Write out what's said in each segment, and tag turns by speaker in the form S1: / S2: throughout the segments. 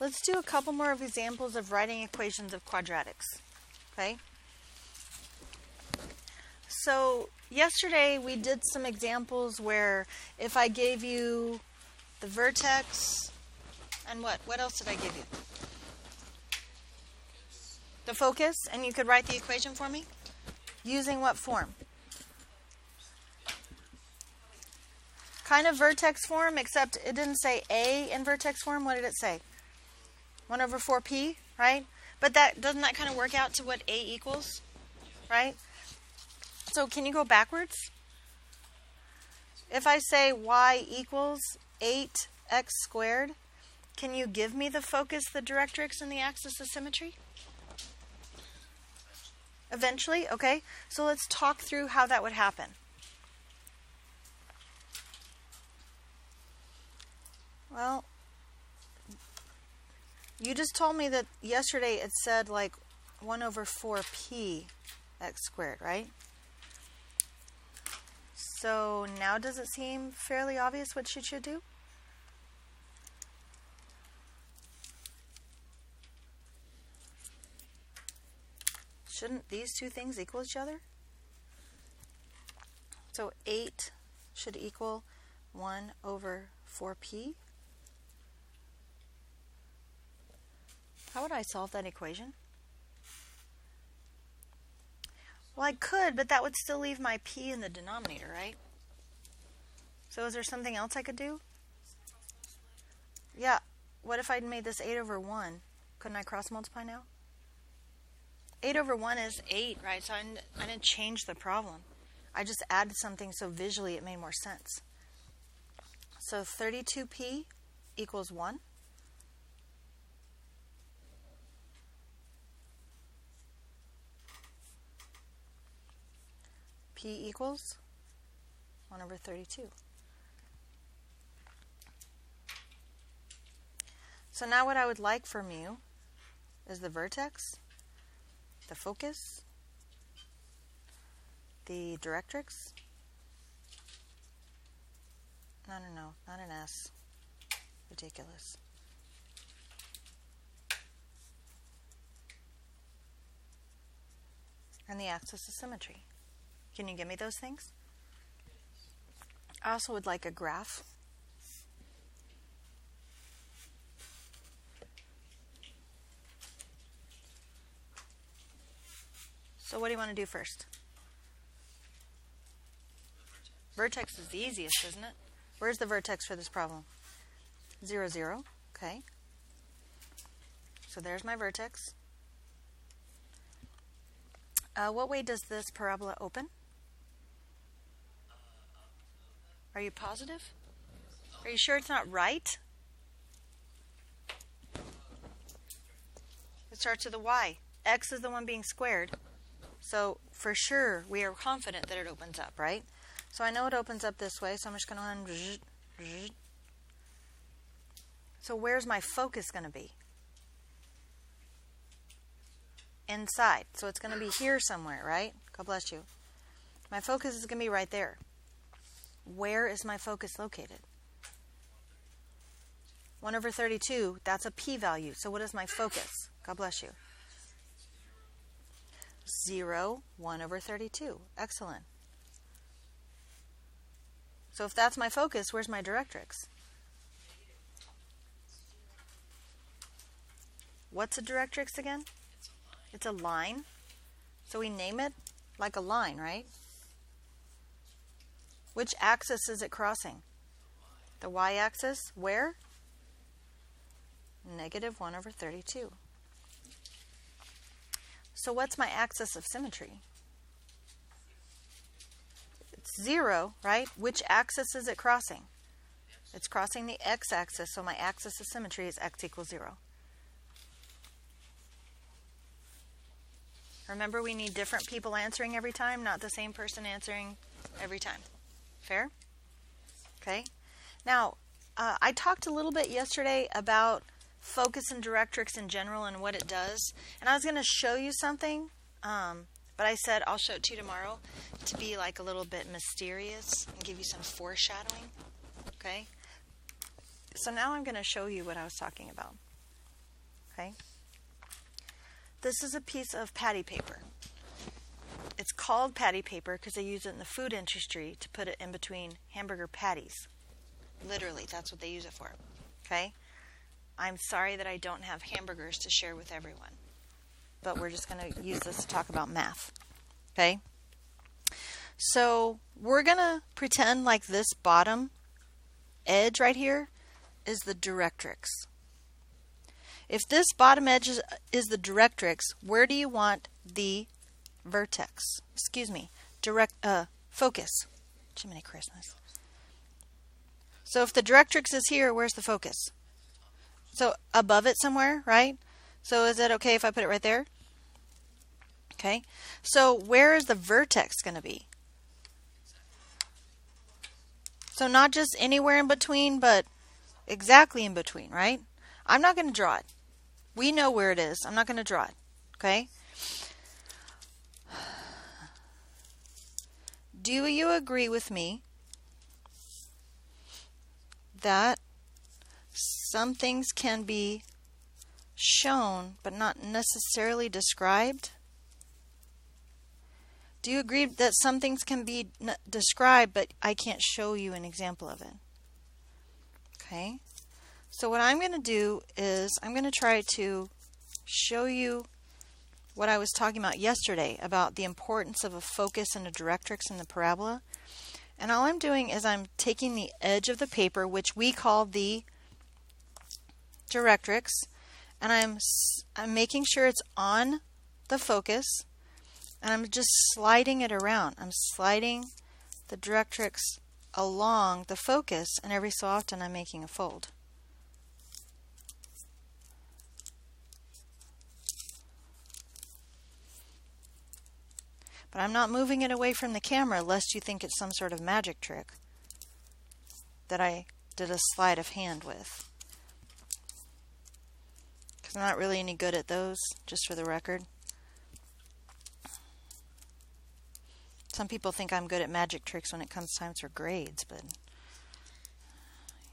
S1: Let's do a couple more of examples of writing equations of quadratics. Okay? So yesterday we did some examples where if I gave you the vertex and what else did I give you? The focus, and you could write the equation for me? Using what form? Kind of vertex form, except it didn't say A in vertex form. What did it say? 1 over 4p, right? But doesn't that kind of work out to what A equals, right? So can you go backwards? If I say y equals 8x squared, can you give me the focus, the directrix, and the axis of symmetry? Eventually, okay. So let's talk through how that would happen. Well, you just told me that yesterday it said like 1 over 4p x squared, right? So now does it seem fairly obvious what she should do? Shouldn't these two things equal each other? So 8 should equal 1 over 4p. How would I solve that equation? Well, I could, but that would still leave my p in the denominator, right? So is there something else I could do? Yeah. What if I'd made this 8 over 1? Couldn't I cross multiply now? 8 over 1 is 8, right? So I didn't change the problem. I just added something so visually it made more sense. So 32p equals 1. P equals 1 over 32. So now what I would like from you is the vertex, the focus, the directrix. No, not an S. Ridiculous. And the axis of symmetry. Can you give me those things? I also would like a graph. So what do you want to do first? Vertex is the easiest, isn't it? Where's the vertex for this problem? 0, 0. Okay. So there's my vertex. What way does this parabola open? Are you positive? Are you sure it's not right? It starts with a y. X is the one being squared. So for sure, we are confident that it opens up, right? So I know it opens up this way, so I'm just going to... So where's my focus going to be? Inside. So it's going to be here somewhere, right? God bless you. My focus is going to be right there. Where is my focus located? 1 over 32, that's a p-value. So what is my focus? God bless you. 0, 1 over 32. Excellent. So if that's my focus, where's my directrix? What's a directrix again? It's a line. So we name it like a line, right? Which axis is it crossing? The y-axis. Where? Negative 1 over 32. So what's my axis of symmetry? It's 0, right? Which axis is it crossing? It's crossing the x-axis, so my axis of symmetry is x equals 0. Remember, we need different people answering every time, not the same person answering every time. Fair? Okay. Now, I talked a little bit yesterday about focus and directrix in general and what it does. And I was going to show you something, but I said I'll show it to you tomorrow to be like a little bit mysterious and give you some foreshadowing. Okay? So now I'm going to show you what I was talking about. Okay. This is a piece of patty paper. It's called patty paper because they use it in the food industry to put it in between hamburger patties. Literally, that's what they use it for. Okay? I'm sorry that I don't have hamburgers to share with everyone. But we're just going to use this to talk about math. Okay? So we're going to pretend like this bottom edge right here is the Directrix. If this bottom edge is the Directrix, where do you want the vertex? Focus. Jiminy Christmas. So if the Directrix is here, where's the focus? So above it somewhere, right? So is it okay if I put it right there? Okay. So where is the vertex going to be? So not just anywhere in between, but exactly in between, right? I'm not going to draw it. We know where it is. I'm not going to draw it. Okay? Do you agree with me that some things can be shown but not necessarily described? Do you agree that some things can be described but I can't show you an example of it? Okay. So what I'm going to do is I'm going to try to show you what I was talking about yesterday about the importance of a focus and a directrix in the parabola. And all I'm doing is I'm taking the edge of the paper, which we call the directrix, and I'm making sure it's on the focus, and I'm just sliding it around. I'm sliding the directrix along the focus, and every so often I'm making a fold. But I'm not moving it away from the camera lest you think it's some sort of magic trick that I did a sleight of hand with. Because I'm not really any good at those, just for the record. Some people think I'm good at magic tricks when it comes time for grades, but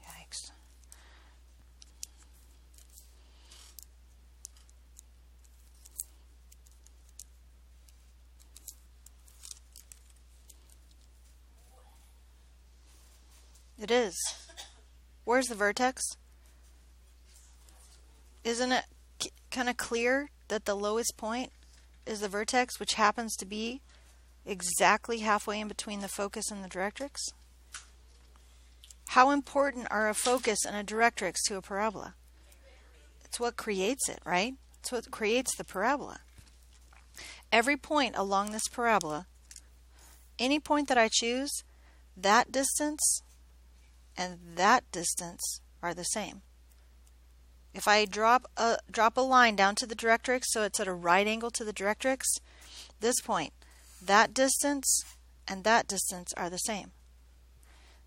S1: yikes. It is. Where's the vertex? Isn't it kind of clear that the lowest point is the vertex, which happens to be exactly halfway in between the focus and the directrix? How important are a focus and a directrix to a parabola? It's what creates it, right? It's what creates the parabola. Every point along this parabola, any point that I choose, that distance and that distance are the same. If I drop a line down to the directrix so it's at a right angle to the directrix, this point, that distance and that distance are the same.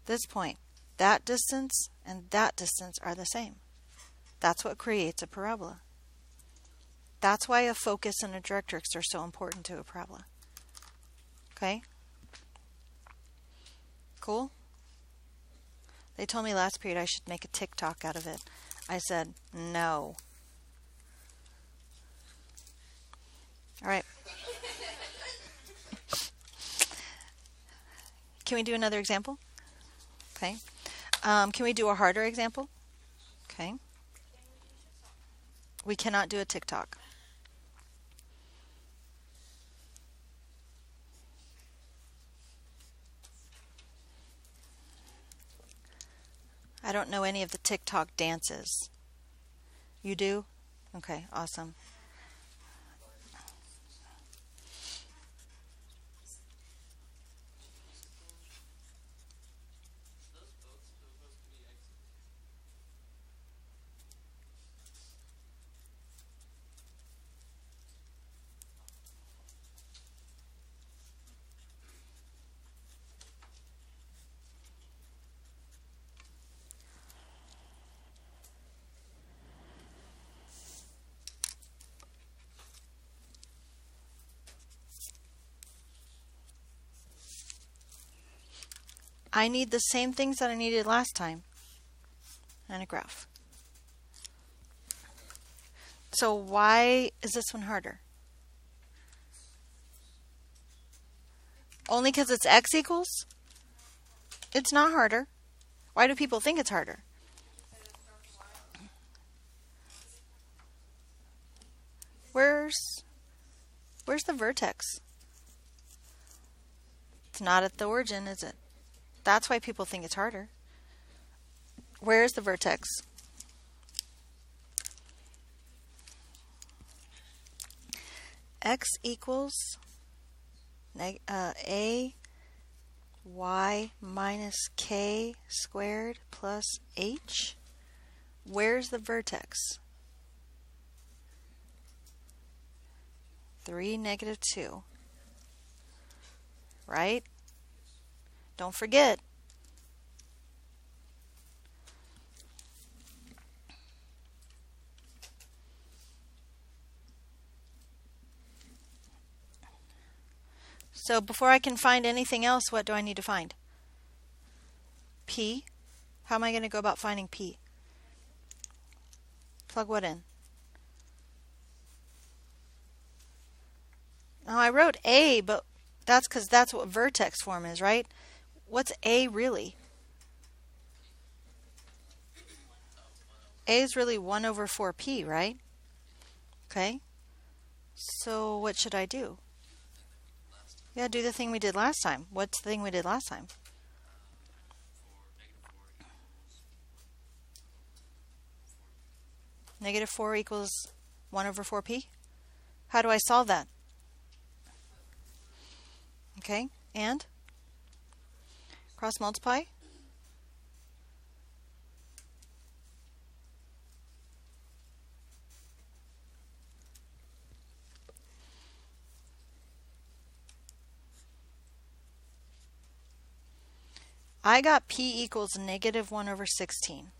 S1: This point, that distance and that distance are the same. That's what creates a parabola. That's why a focus and a directrix are so important to a parabola. Okay? Cool? They told me last period I should make a TikTok out of it. I said, no. All right. Can we do another example? Okay. Can we do a harder example? Okay. We cannot do a TikTok. I don't know any of the TikTok dances. You do? Okay, awesome. I need the same things that I needed last time. And a graph. So why is this one harder? Only because it's x equals? It's not harder. Why do people think it's harder? Where's the vertex? It's not at the origin, is it? That's why people think it's harder. Where's the vertex? X equals a y minus k squared plus h. Where's the vertex? 3, negative 2. Right? Don't forget. So before I can find anything else, what do I need to find? P. How am I going to go about finding P? Plug what in? Now I wrote A, but that's because that's what vertex form is, right? What's A really? A is really 1 over 4P, right? Okay. So what should I do? Yeah, do the thing we did last time. What's the thing we did last time? Negative 4 equals 1 over 4p. How do I solve that? Okay, and? Cross multiply? I got p equals negative 1 over 16.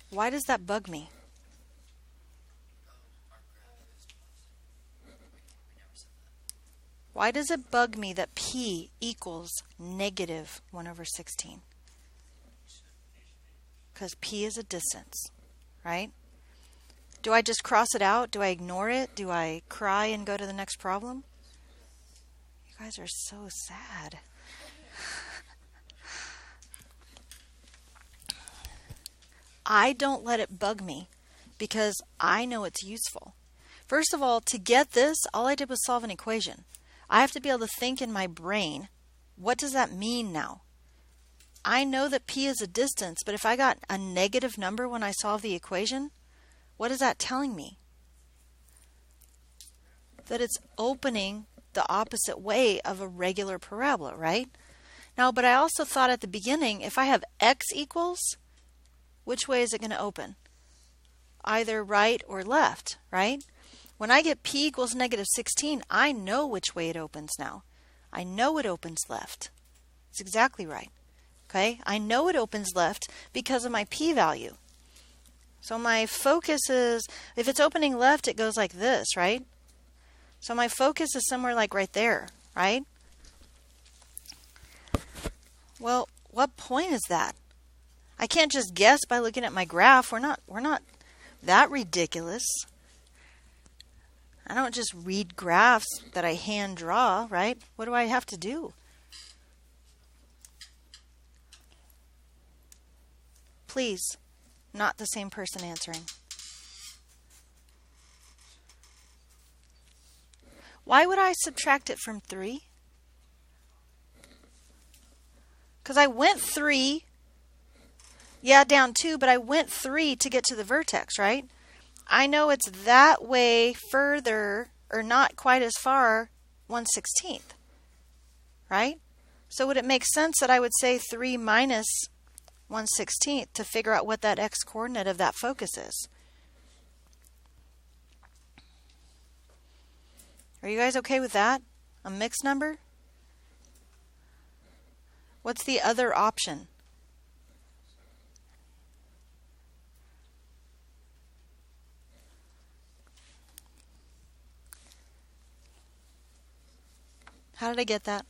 S1: Why does that bug me? Why does it bug me that p equals negative 1 over 16? Because p is a distance, right? Do I just cross it out? Do I ignore it? Do I cry and go to the next problem? You guys are so sad. I don't let it bug me because I know it's useful. First of all, to get this, all I did was solve an equation. I have to be able to think in my brain, what does that mean now? I know that p is a distance, but if I got a negative number when I solve the equation, what is that telling me? That it's opening the opposite way of a regular parabola, right? Now, but I also thought at the beginning, if I have x equals, which way is it going to open? Either right or left, right? When I get p equals negative 16, I know which way it opens now. I know it opens left. It's exactly right. Okay? I know it opens left because of my p value. So my focus is, if it's opening left, it goes like this, right? So my focus is somewhere like right there, right? Well, what point is that? I can't just guess by looking at my graph. We're not that ridiculous. I don't just read graphs that I hand draw, right? What do I have to do? Please, not the same person answering. Why would I subtract it from 3? Because I went 3. Yeah, down 2, but I went 3 to get to the vertex, right? I know it's that way further, or not quite as far, 1/16, right? So would it make sense that I would say 3 minus 1/16 to figure out what that x-coordinate of that focus is? Are you guys okay with that? A mixed number? What's the other option? How did I get that?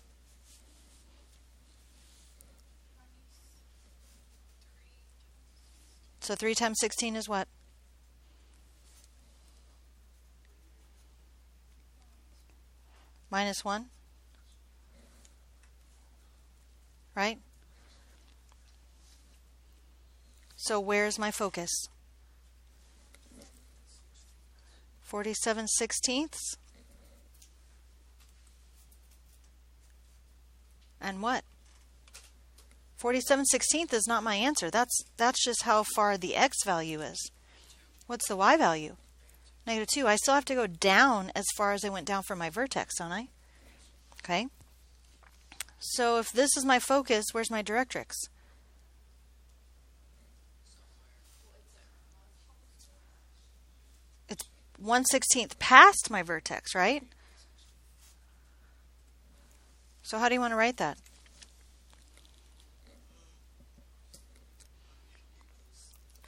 S1: So 3 times 16 is what? Minus 1. Right? So where's my focus? 47/16. And what? 47/16 is not my answer. That's just how far the x value is. What's the y value? -2. I still have to go down as far as I went down for my vertex, don't I? Okay. So if this is my focus, where's my directrix? It's 1/16 past my vertex, right? So how do you want to write that?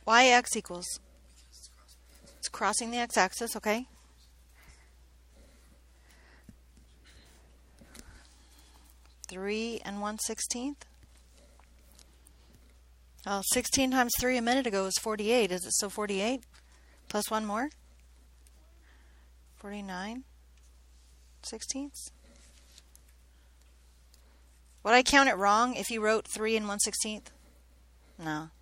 S1: Yx equals. It's crossing the x-axis, okay? Three and 1/16. Well, 16 times 3 a minute ago was 48. Is it still 48? Plus one more? 49/16. Would I count it wrong if you wrote 3 and 1/16? No.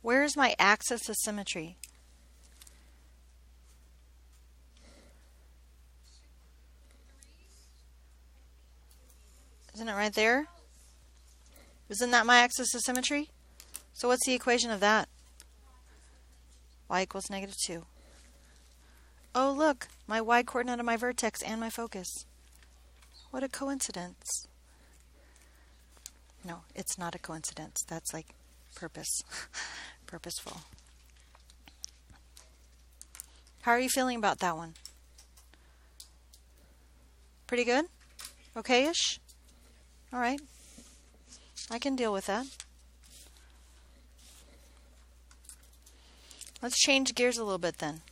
S1: Where's my axis of symmetry? Isn't it right there? Isn't that my axis of symmetry? So what's the equation of that? Y equals -2. Oh, look, my y coordinate of my vertex and my focus. What a coincidence. No, it's not a coincidence. That's like purposeful. How are you feeling about that one? Pretty good? Okay-ish? All right. I can deal with that. Let's change gears a little bit then.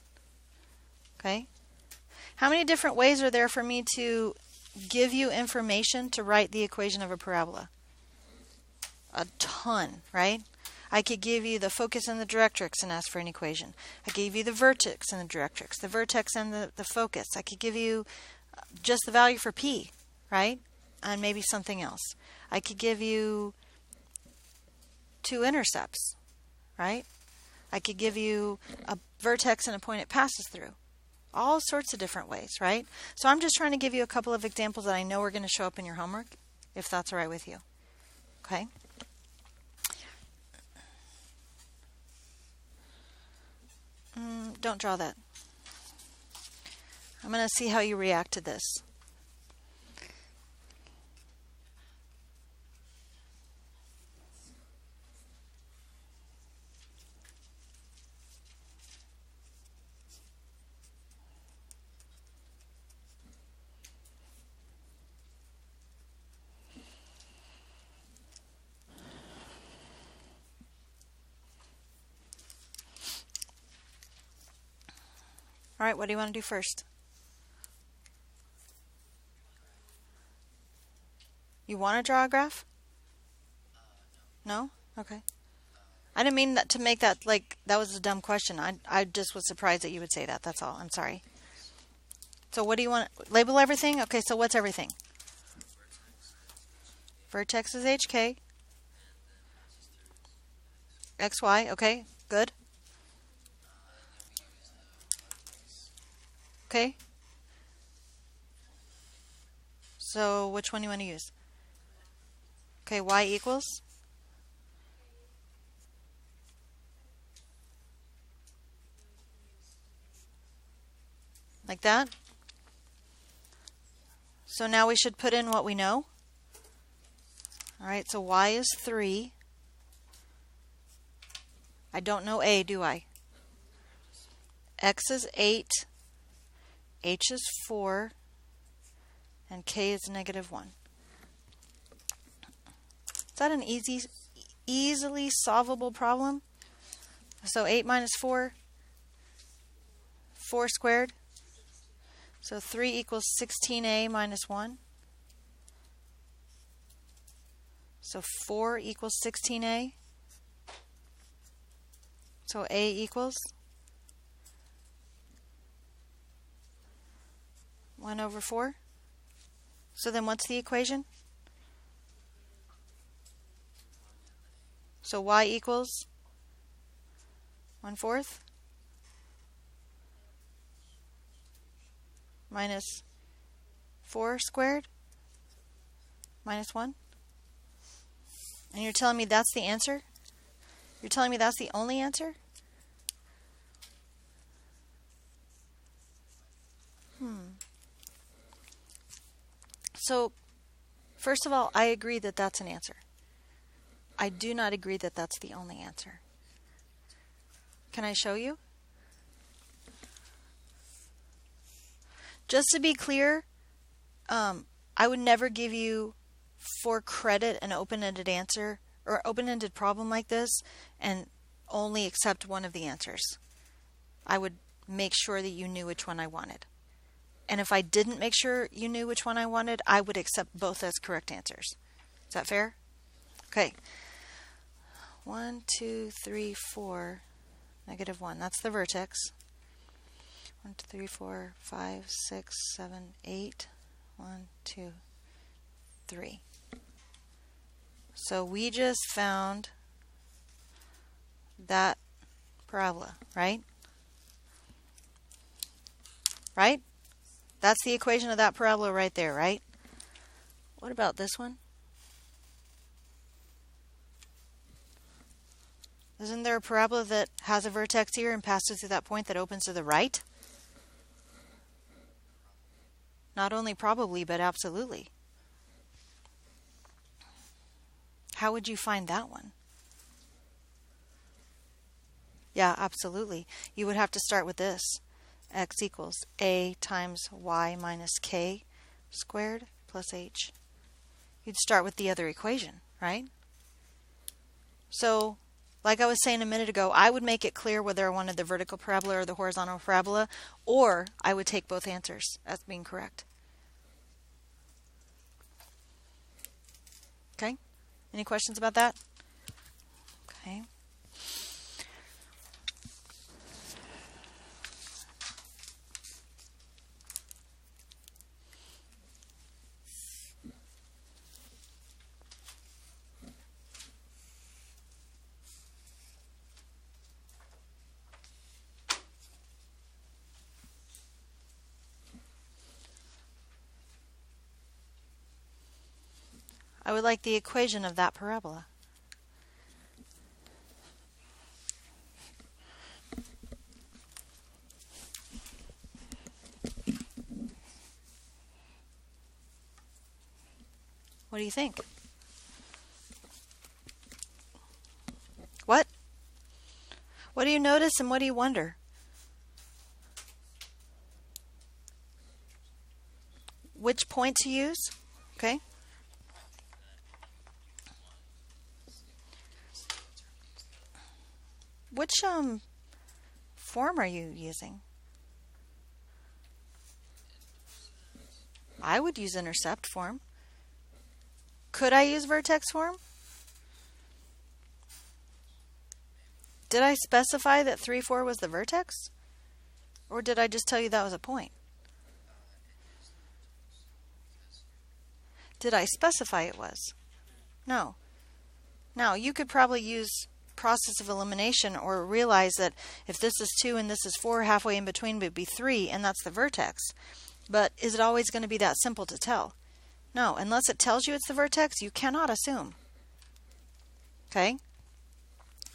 S1: Okay? How many different ways are there for me to give you information to write the equation of a parabola? A ton, right? I could give you the focus and the directrix and ask for an equation. I gave you the vertex and the directrix, the vertex and the focus. I could give you just the value for P, right? And maybe something else. I could give you 2 intercepts, right? I could give you a vertex and a point it passes through. All sorts of different ways, right? So I'm just trying to give you a couple of examples that I know are going to show up in your homework, if that's all right with you. Okay? Don't draw that. I'm going to see how you react to this. All right, what do you want to do first? You want to draw a graph? No? Okay. I didn't mean that to make that like that was a dumb question. I just was surprised that you would say that. That's all. I'm sorry. So what do you want? Label everything? Okay, so what's everything? Vertex is HK. XY, okay, good. Okay. So which one do you want to use? Okay, y equals? Like that? So now we should put in what we know. Alright, so y is 3. I don't know a, do I? X is 8. H is 4. And k is -1. Is that an easily solvable problem? So 8 minus 4, 4 squared. So 3 equals 16a minus 1. So 4 equals 16a. So A equals 1 over 4. So then what's the equation? So y equals 1/4 minus 4 squared minus 1. And you're telling me that's the answer? You're telling me that's the only answer? So, first of all, I agree that that's an answer. I do not agree that that's the only answer. Can I show you? Just to be clear, I would never give you for credit an open-ended answer or open-ended problem like this and only accept one of the answers. I would make sure that you knew which one I wanted. And if I didn't make sure you knew which one I wanted, I would accept both as correct answers. Is that fair? Okay. 1, 2, 3, 4, -1. That's the vertex. 1, 2, 3, 4, 5, 6, 7, 8. 1, 2, 3. So we just found that parabola, right? Right? That's the equation of that parabola right there, right? What about this one? Isn't there a parabola that has a vertex here and passes through that point that opens to the right? Not only probably, but absolutely. How would you find that one? Yeah, absolutely. You would have to start with this. X equals a times y minus k squared plus h. You'd start with the other equation, right? So, like I was saying a minute ago, I would make it clear whether I wanted the vertical parabola or the horizontal parabola, or I would take both answers as being correct. Okay? Any questions about that? Okay. I would like the equation of that parabola. What do you think? What? What do you notice and what do you wonder? Which point to use? Okay. Which form are you using? I would use intercept form. Could I use vertex form? Did I specify that 3, 4 was the vertex? Or did I just tell you that was a point? Did I specify it was? No. Now, you could probably use process of elimination or realize that if this is 2 and this is 4, halfway in between would be 3, and that's the vertex. But is it always going to be that simple to tell? No, unless it tells you it's the vertex, you cannot assume. Okay?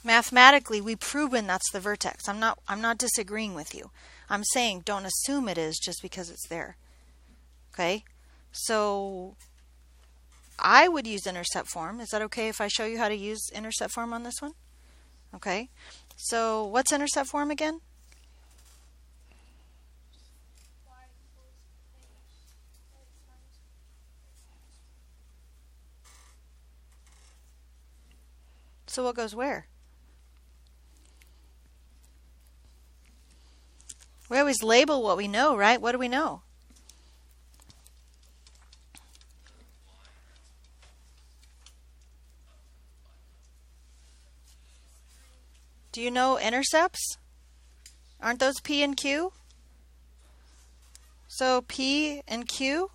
S1: Mathematically, we've proven that's the vertex. I'm not disagreeing with you. I'm saying don't assume it is just because it's there. Okay? So I would use intercept form. Is that okay if I show you how to use intercept form on this one? Okay. So what's intercept form again? So what goes where? We always label what we know, right? What do we know? Do you know intercepts? Aren't those P and Q? So P and Q.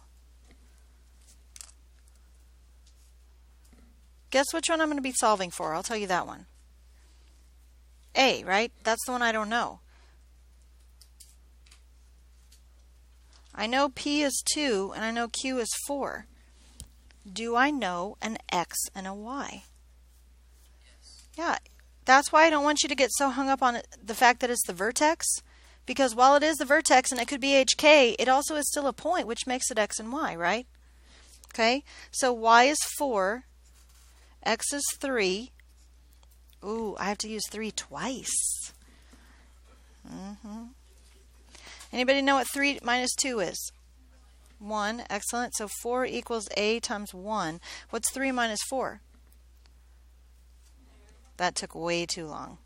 S1: Guess which one I'm going to be solving for? I'll tell you that one. A, right? That's the one I don't know. I know P is 2 and I know Q is 4. Do I know an X and a Y? Yeah, that's why I don't want you to get so hung up on the fact that it's the vertex. Because while it is the vertex and it could be HK, it also is still a point, which makes it X and Y, right? Okay, so Y is 4, X is 3. Ooh, I have to use 3 twice. Anybody know what 3 minus 2 is? 1. Excellent. So 4 equals A times 1. What's 3 minus 4? That took way too long.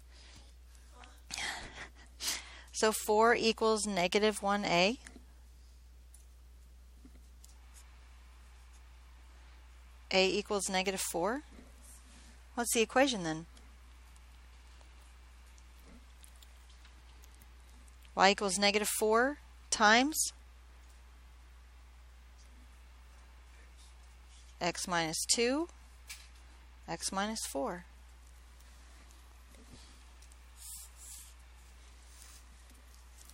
S1: So 4 equals negative 1A. A equals negative 4. What's the equation then? Y equals negative 4 times X minus 2, X minus 4.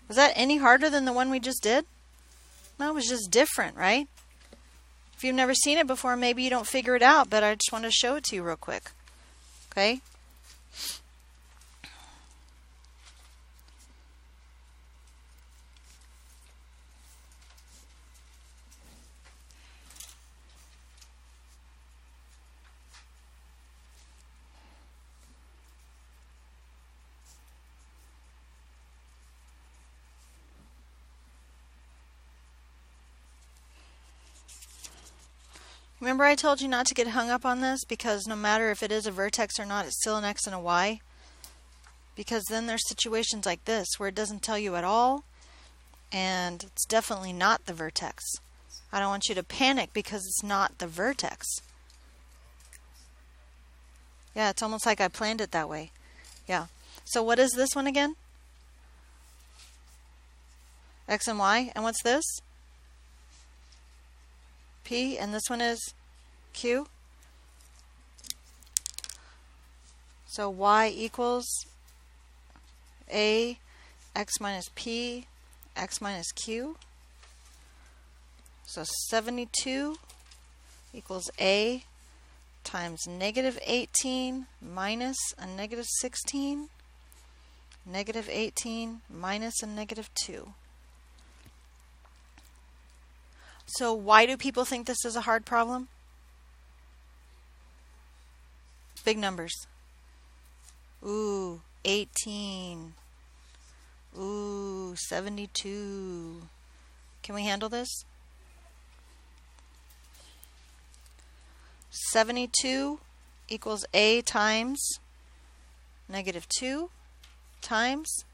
S1: Was that any harder than the one we just did? No, it was just different, right? If you've never seen it before, maybe you don't figure it out, but I just want to show it to you real quick. Okay? Remember I told you not to get hung up on this because no matter if it is a vertex or not, it's still an X and a Y? Because then there's situations like this where it doesn't tell you at all and it's definitely not the vertex. I don't want you to panic because it's not the vertex. Yeah, it's almost like I planned it that way. Yeah. So what is this one again? X and Y. And what's this? P, and this one is Q. So Y equals A, X minus P, X minus Q. So 72 equals A times negative 18 minus a negative 16, negative 18 minus a negative 2. So why do people think this is a hard problem? Big numbers. Ooh, 18. Ooh, 72. Can we handle this? 72 equals A times negative 2 times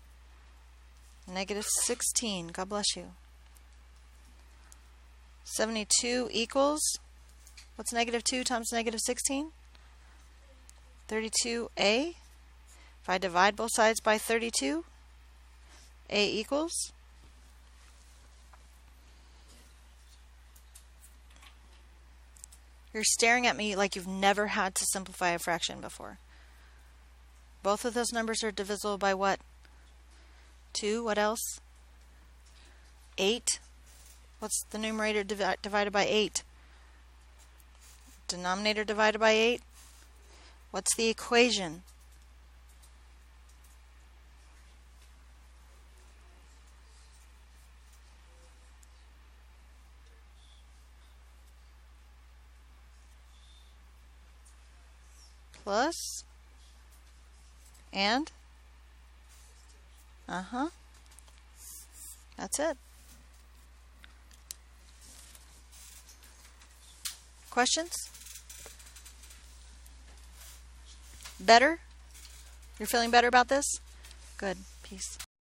S1: negative 16. God bless you. 72 equals, what's negative 2 times negative 16? 32A. If I divide both sides by 32, A equals, you're staring at me like you've never had to simplify a fraction before. Both of those numbers are divisible by what? 2. What else? 8. What's the numerator divided by 8? Denominator divided by 8? What's the equation? Plus and that's it. Questions? Better? You're feeling better about this? Good. Peace.